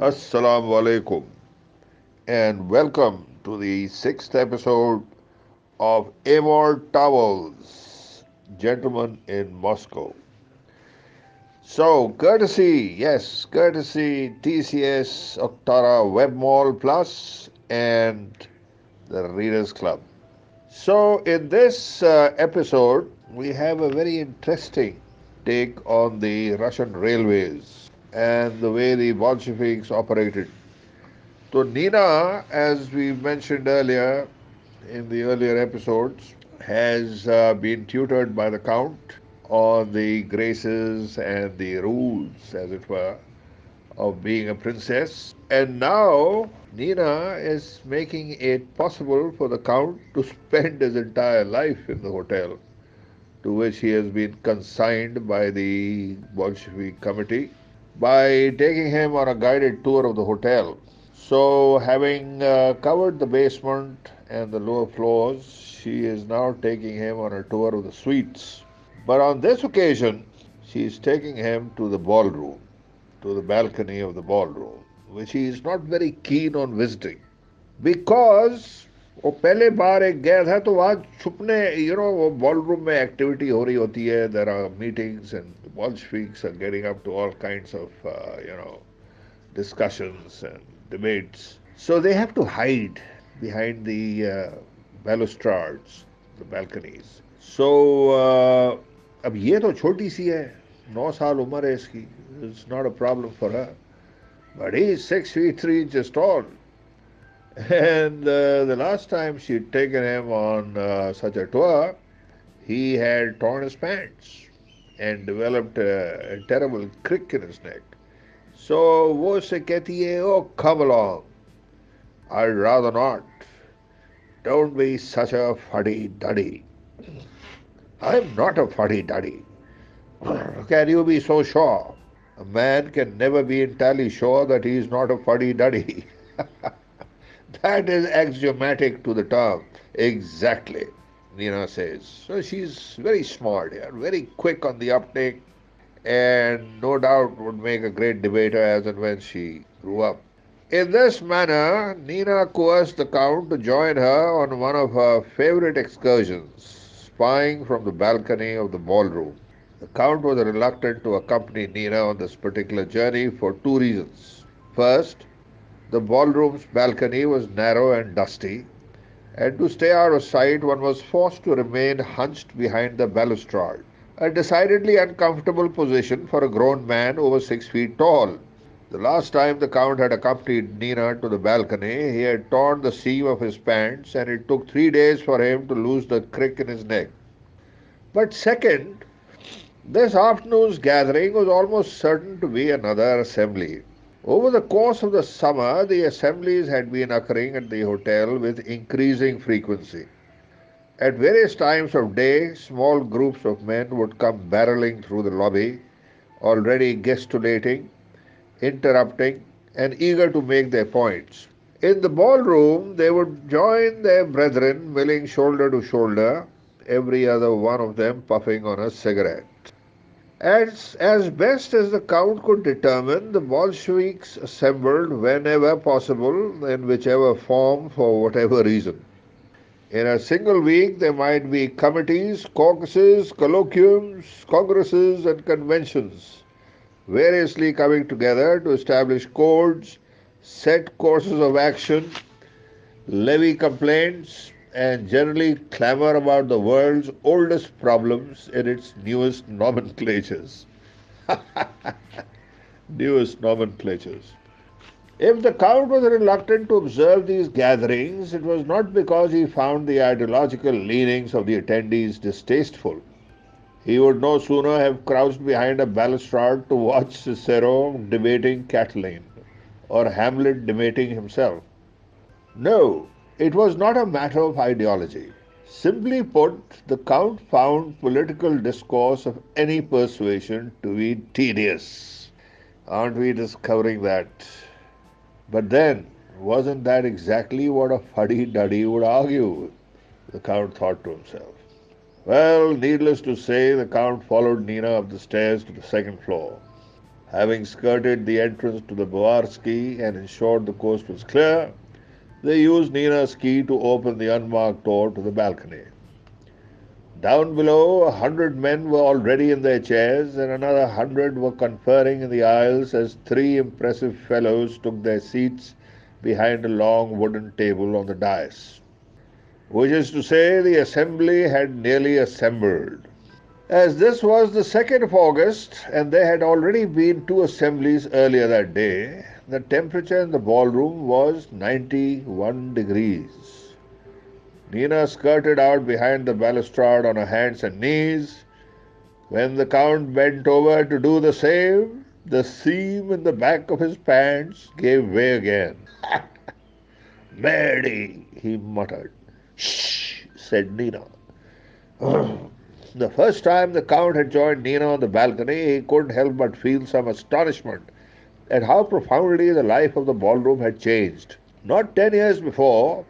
Assalamu alaikum and welcome to the sixth episode of Amor Towles, Gentlemen in Moscow. So, courtesy TCS Octara WebMall Plus and the Readers Club. So, in this episode, we have a very interesting take on the Russian railways and the way the Bolsheviks operated. So, Nina, as we mentioned earlier in the earlier episodes, has been tutored by the Count on the graces and the rules, as it were, of being a princess. And now Nina is making it possible for the Count to spend his entire life in the hotel to which he has been consigned by the Bolshevik committee by taking him on a guided tour of the hotel. So, having covered the basement and the lower floors, she is now taking him on a tour of the suites. But on this occasion, she is taking him to the ballroom, to the balcony of the ballroom, which he is not very keen on visiting. Because वो पहले बार एक गया था तो वहाँ छुपने वो ball room में एक्टिविटी हो रही होती है. There are meetings and the Bolsheviks are getting up to all kinds of discussions and debates. So they have to hide behind the balustrades, the balconies. So अब ये तो छोटी सी है, 9 साल उम्र है इसकी. It's not a problem for her. But he's 6 feet 3 inches tall. And the last time she'd taken him on such a tour, he had torn his pants and developed a terrible crick in his neck. So वो से कहती है, oh, come along. I'd rather not. Don't be such a fuddy-duddy. I'm not a fuddy-duddy. Can you be so sure? A man can never be entirely sure that he is not a fuddy-duddy. That is axiomatic to the term. Exactly, Nina says. So she's very smart here, very quick on the uptake, and no doubt would make a great debater as and when she grew up. In this manner, Nina coerced the Count to join her on one of her favorite excursions, spying from the balcony of the ballroom. The Count was reluctant to accompany Nina on this particular journey for two reasons. First, the ballroom's balcony was narrow and dusty, and to stay out of sight, one was forced to remain hunched behind the balustrade, a decidedly uncomfortable position for a grown man over 6 feet tall. The last time the Count had accompanied Nina to the balcony, he had torn the seam of his pants, and it took 3 days for him to lose the crick in his neck. But second, this afternoon's gathering was almost certain to be another assembly. Over the course of the summer, the assemblies had been occurring at the hotel with increasing frequency. At various times of day, small groups of men would come barreling through the lobby, already gesticulating, interrupting, and eager to make their points. In the ballroom, they would join their brethren, milling shoulder to shoulder, every other one of them puffing on a cigarette. As best as the Count could determine, the Bolsheviks assembled whenever possible, in whichever form, for whatever reason. In a single week, there might be committees, caucuses, colloquiums, congresses, and conventions, variously coming together to establish codes, set courses of action, levy complaints, and generally clamor about the world's oldest problems in its newest nomenclatures. Newest nomenclatures. If the Count was reluctant to observe these gatherings, it was not because he found the ideological leanings of the attendees distasteful. He would no sooner have crouched behind a balustrade to watch Cicero debating Catiline, or Hamlet debating himself. No, it was not a matter of ideology. Simply put, the Count found political discourse of any persuasion to be tedious. Aren't we discovering that? But then, wasn't that exactly what a fuddy-duddy would argue? The Count thought to himself. Well, needless to say, the Count followed Nina up the stairs to the second floor. Having skirted the entrance to the Boarsky and ensured the coast was clear, they used Nina's key to open the unmarked door to the balcony. Down below, 100 men were already in their chairs, and another 100 were conferring in the aisles as three impressive fellows took their seats behind a long wooden table on the dais. Which is to say, the assembly had nearly assembled. As this was the 2nd of August, and there had already been two assemblies earlier that day, the temperature in the ballroom was 91 degrees. Nina skirted out behind the balustrade on her hands and knees. When the Count bent over to do the same, the seam in the back of his pants gave way again. "Mary," he muttered. "Shh," said Nina. The first time the Count had joined Nina on the balcony, he couldn't help but feel some astonishment at how profoundly the life of the ballroom had changed. Not 10 years before,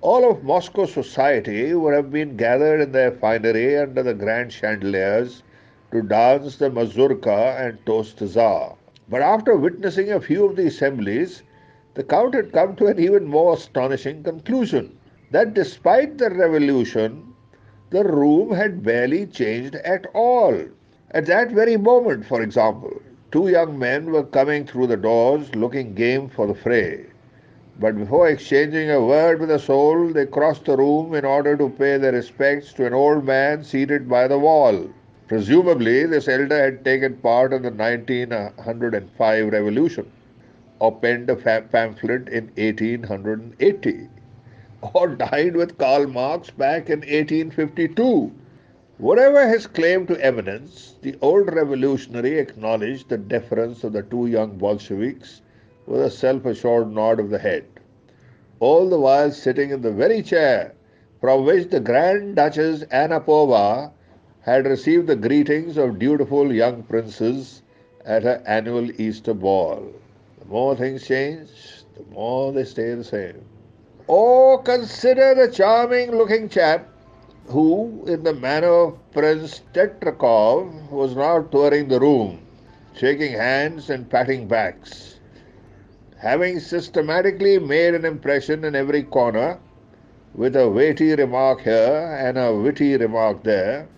all of Moscow society would have been gathered in their finery under the grand chandeliers to dance the mazurka and toast the Tsar. But after witnessing a few of the assemblies, the Count had come to an even more astonishing conclusion, that despite the revolution, the room had barely changed at all. At that very moment, for example, two young men were coming through the doors looking game for the fray. But before exchanging a word with a soul, they crossed the room in order to pay their respects to an old man seated by the wall. Presumably, this elder had taken part in the 1905 revolution, or penned a pamphlet in 1880, or died with Karl Marx back in 1852. Whatever his claim to eminence, the old revolutionary acknowledged the deference of the two young Bolsheviks with a self-assured nod of the head, all the while sitting in the very chair from which the Grand Duchess Anapova had received the greetings of dutiful young princes at her annual Easter ball. The more things change, the more they stay the same. Oh, consider the charming-looking chap who, in the manner of Prince Tetrakov, was now touring the room, shaking hands and patting backs. Having systematically made an impression in every corner, with a weighty remark here and a witty remark there,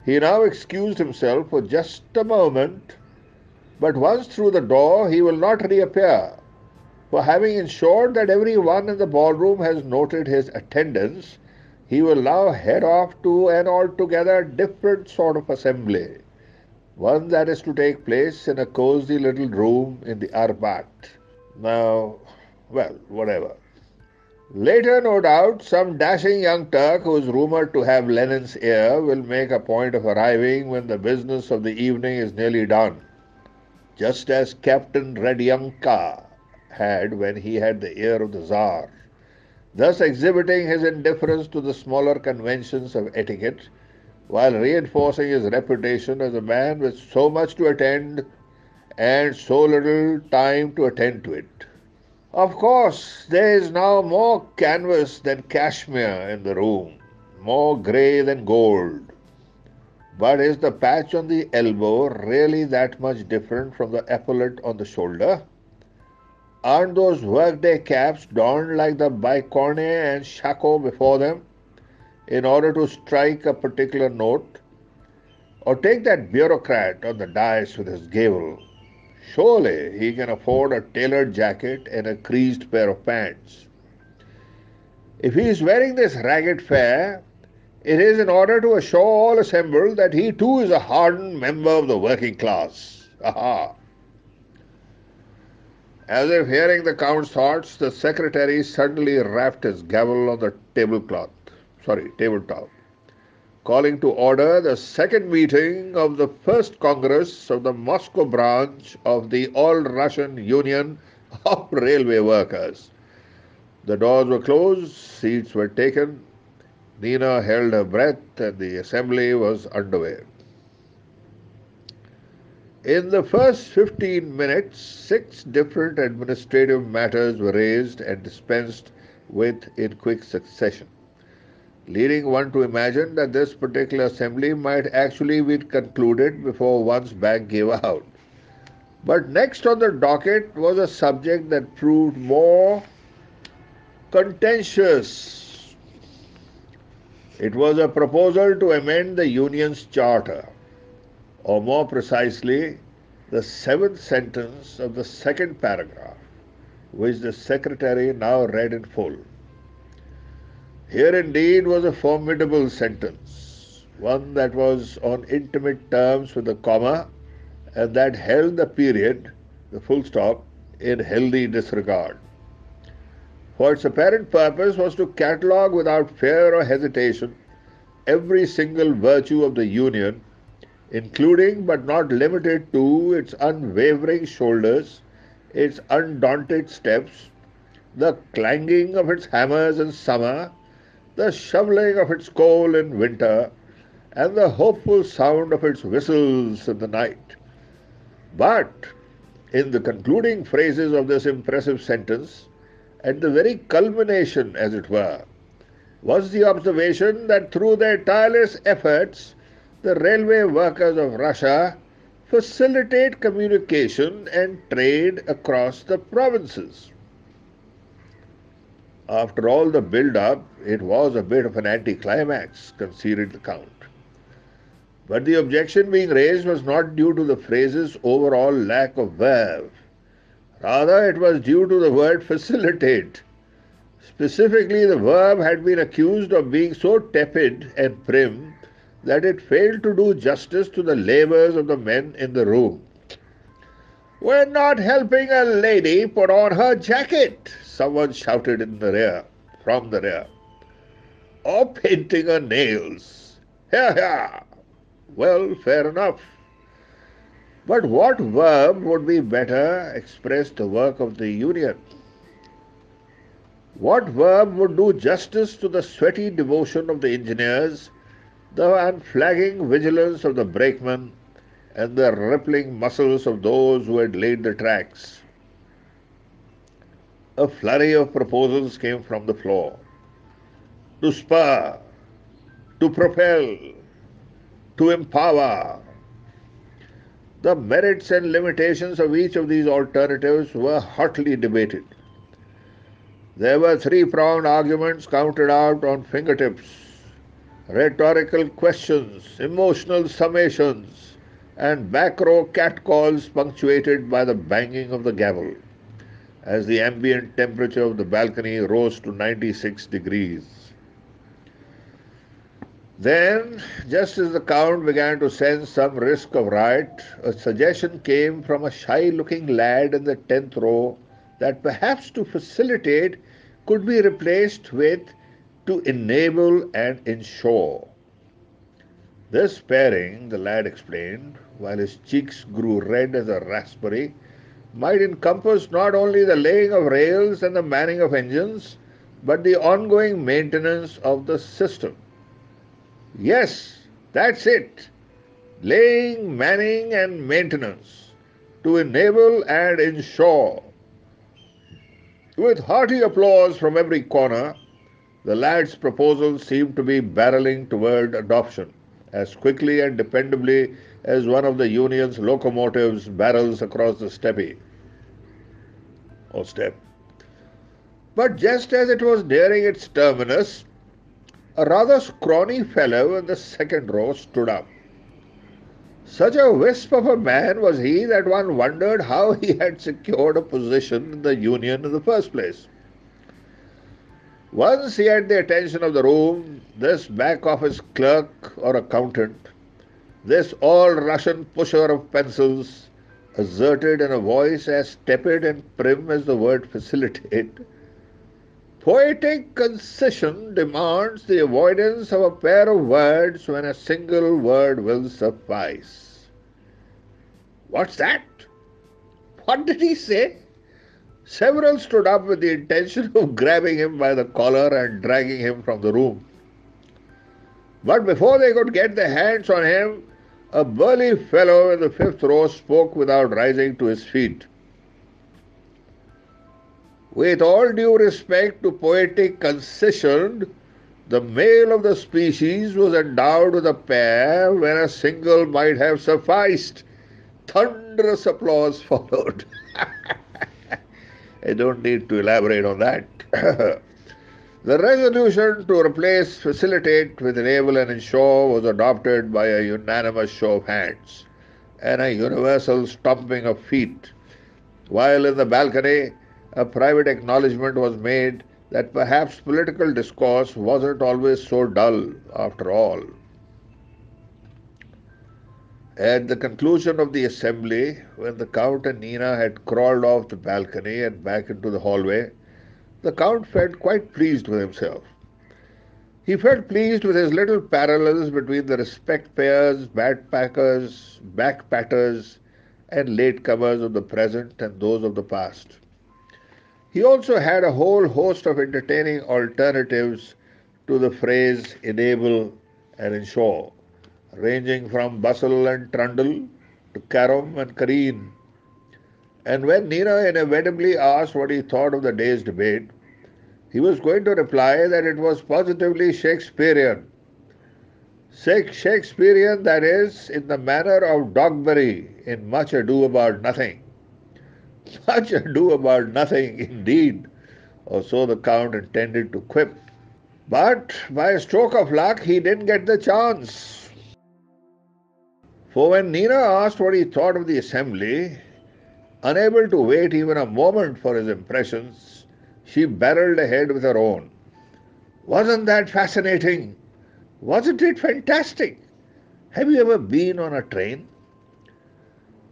he now excused himself for just a moment, but once through the door he will not reappear, for having ensured that every one in the ballroom has noted his attendance, he will now head off to an altogether different sort of assembly, one that is to take place in a cozy little room in the Arbat. Now, well, whatever. Later, no doubt, some dashing young Turk who is rumored to have Lenin's ear will make a point of arriving when the business of the evening is nearly done, just as Captain Radyanka had when he had the ear of the Tsar, thus exhibiting his indifference to the smaller conventions of etiquette, while reinforcing his reputation as a man with so much to attend and so little time to attend to it. Of course, there is now more canvas than cashmere in the room, more grey than gold. But is the patch on the elbow really that much different from the epaulet on the shoulder? Aren't those workday caps donned like the bicorne and shako before them in order to strike a particular note? Or take that bureaucrat on the dais with his gavel. Surely he can afford a tailored jacket and a creased pair of pants. If he is wearing this ragged fare, it is in order to assure all assembled that he too is a hardened member of the working class. Aha! As if hearing the Count's thoughts, the secretary suddenly rapped his gavel on the tabletop, calling to order the second meeting of the first Congress of the Moscow branch of the All-Russian Union of Railway Workers. The doors were closed, seats were taken, Nina held her breath, and the assembly was underway. In the first 15 minutes, 6 different administrative matters were raised and dispensed with in quick succession, leading one to imagine that this particular assembly might actually be concluded before one's back gave out. But next on the docket was a subject that proved more contentious. It was a proposal to amend the union's charter, or more precisely, the seventh sentence of the second paragraph, which the secretary now read in full. Here indeed was a formidable sentence, one that was on intimate terms with the comma and that held the period, the full stop, in healthy disregard. For its apparent purpose was to catalogue without fear or hesitation every single virtue of the Union, including but not limited to its unwavering shoulders, its undaunted steps, the clanging of its hammers in summer, the shoveling of its coal in winter, and the hopeful sound of its whistles in the night. But in the concluding phrases of this impressive sentence, at the very culmination, as it were, was the observation that through their tireless efforts, the railway workers of Russia facilitate communication and trade across the provinces. After all the build-up, it was a bit of an anticlimax, conceded the Count. But the objection being raised was not due to the phrase's overall lack of verve. Rather, it was due to the word facilitate. Specifically, the verb had been accused of being so tepid and prim that it failed to do justice to the labours of the men in the room. "We're not helping a lady put on her jacket," someone shouted from the rear. "Or painting her nails. Hear, hear." Well, fair enough. But what verb would be better express the work of the Union? What verb would do justice to the sweaty devotion of the engineers, the unflagging vigilance of the brakemen, and the rippling muscles of those who had laid the tracks? A flurry of proposals came from the floor. To spur, to propel, to empower. The merits and limitations of each of these alternatives were hotly debated. There were three-pronged arguments counted out on fingertips, rhetorical questions, emotional summations, and back-row catcalls punctuated by the banging of the gavel, as the ambient temperature of the balcony rose to 96 degrees. Then, just as the Count began to sense some risk of riot, a suggestion came from a shy-looking lad in the 10th row that perhaps to facilitate could be replaced with to enable and ensure. This pairing, the lad explained, while his cheeks grew red as a raspberry, might encompass not only the laying of rails and the manning of engines, but the ongoing maintenance of the system. Yes, that's it. Laying, manning, and maintenance to enable and ensure. With hearty applause from every corner, the lad's proposal seemed to be barreling toward adoption as quickly and dependably as one of the Union's locomotives barrels across the steppe or step. But just as it was nearing its terminus, a rather scrawny fellow in the second row stood up. Such a wisp of a man was he that one wondered how he had secured a position in the Union in the first place. Once he had the attention of the room, this back-office clerk or accountant, this all-Russian pusher of pencils, asserted in a voice as tepid and prim as the word facilitate, "Poetic concession demands the avoidance of a pair of words when a single word will suffice." What's that? What did he say? Several stood up with the intention of grabbing him by the collar and dragging him from the room. But before they could get their hands on him, a burly fellow in the 5th row spoke without rising to his feet. "With all due respect to poetic concession, the male of the species was endowed with a pair when a single might have sufficed. Thunderous applause followed. I don't need to elaborate on that. The resolution to replace facilitate with enable and ensure was adopted by a unanimous show of hands and a universal stomping of feet, while in the balcony a private acknowledgement was made that perhaps political discourse wasn't always so dull after all. At the conclusion of the assembly, when the Count and Nina had crawled off the balcony and back into the hallway, the Count felt quite pleased with himself. He felt pleased with his little parallels between the respect payers, backpatters, and latecomers of the present and those of the past. He also had a whole host of entertaining alternatives to the phrase enable and ensure, ranging from bustle and trundle to carom and careen. And when Nina inevitably asked what he thought of the day's debate, he was going to reply that it was positively Shakespearean. Shakespearean, that is, in the manner of Dogberry in Much Ado About Nothing. Much ado about nothing, indeed, or so the Count intended to quip. But by a stroke of luck, he didn't get the chance. For when Nina asked what he thought of the assembly, unable to wait even a moment for his impressions, she barreled ahead with her own. Wasn't that fascinating? Wasn't it fantastic? Have you ever been on a train?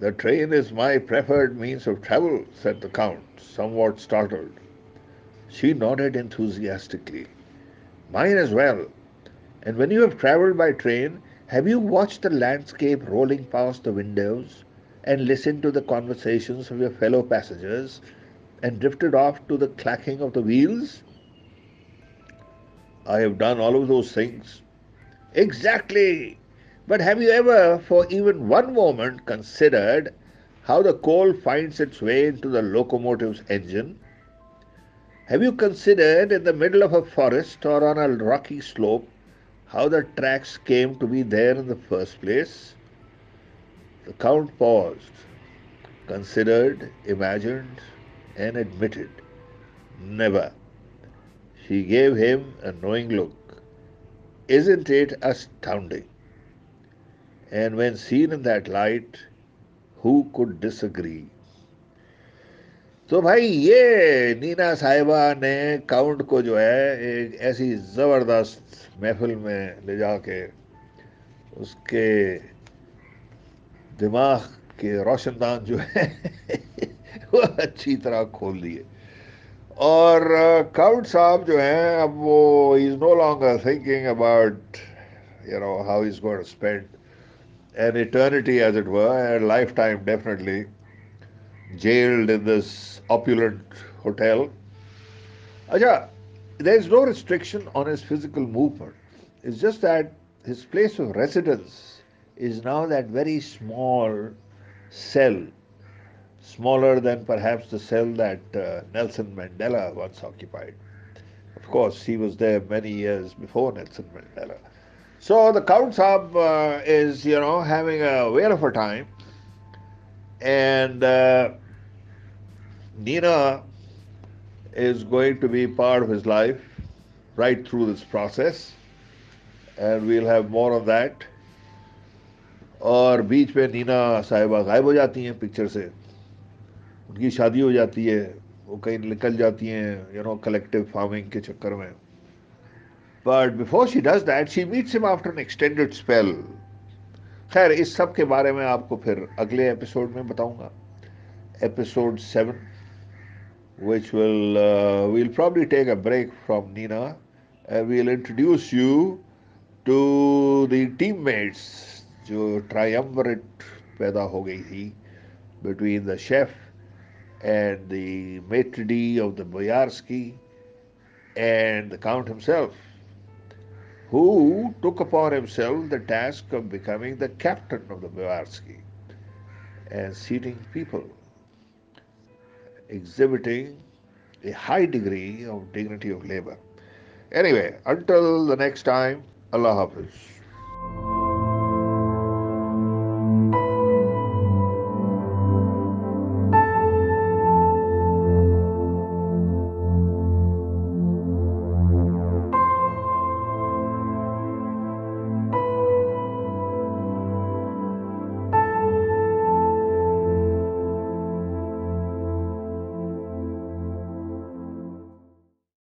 The train is my preferred means of travel, said the Count, somewhat startled. She nodded enthusiastically. Mine as well. And when you have travelled by train, have you watched the landscape rolling past the windows and listened to the conversations of your fellow passengers and drifted off to the clacking of the wheels? I have done all of those things. Exactly. But have you ever, for even one moment, considered how the coal finds its way into the locomotive's engine? Have you considered, in the middle of a forest or on a rocky slope, how the tracks came to be there in the first place? The Count paused, considered, imagined, and admitted. Never. She gave him a knowing look. Isn't it astounding? And when seen in that light, who could disagree? तो भाई ये नीना साहिबा ने count को जो है एक ऐसी ज़बरदस्त महफिल में ले जाके उसके दिमाग के रोशनदान जो है वो अच्छी तरह खोल दिए और काउंट साहब जो हैं अब वो he is no longer thinking about how he's going to spend an eternity as it were, a lifetime definitely jailed in this opulent hotel. Acha, there is no restriction on his physical movement. It's just that his place of residence is now that very small cell, smaller than perhaps the cell that Nelson Mandela once occupied. Of course, he was there many years before Nelson Mandela. So the Count Saab is, having a whale of a time, and Nina is going to be part of his life right through this process, and we'll have more of that. और बीच में नीना साहिबा गायब हो जाती हैं picture से, उनकी शादी हो जाती है, वो कहीं निकल जाती हैं कलेक्टिव फार्मिंग के चक्कर में. But before she does that she meets him after N extended spell. खैर इस सब के बारे में आपको फिर अगले एपिसोड में बताऊंगा, episode 7, which we'll probably take a break from Nina and we'll introduce you to the teammates जो triumvirate पैदा हो गई थी between the chef and the maitre d' of the Boyarsky and the Count himself, who took upon himself the task of becoming the captain of the Boyarsky and seating people, exhibiting a high degree of dignity of labor. Anyway, until the next time, Allah Hafiz.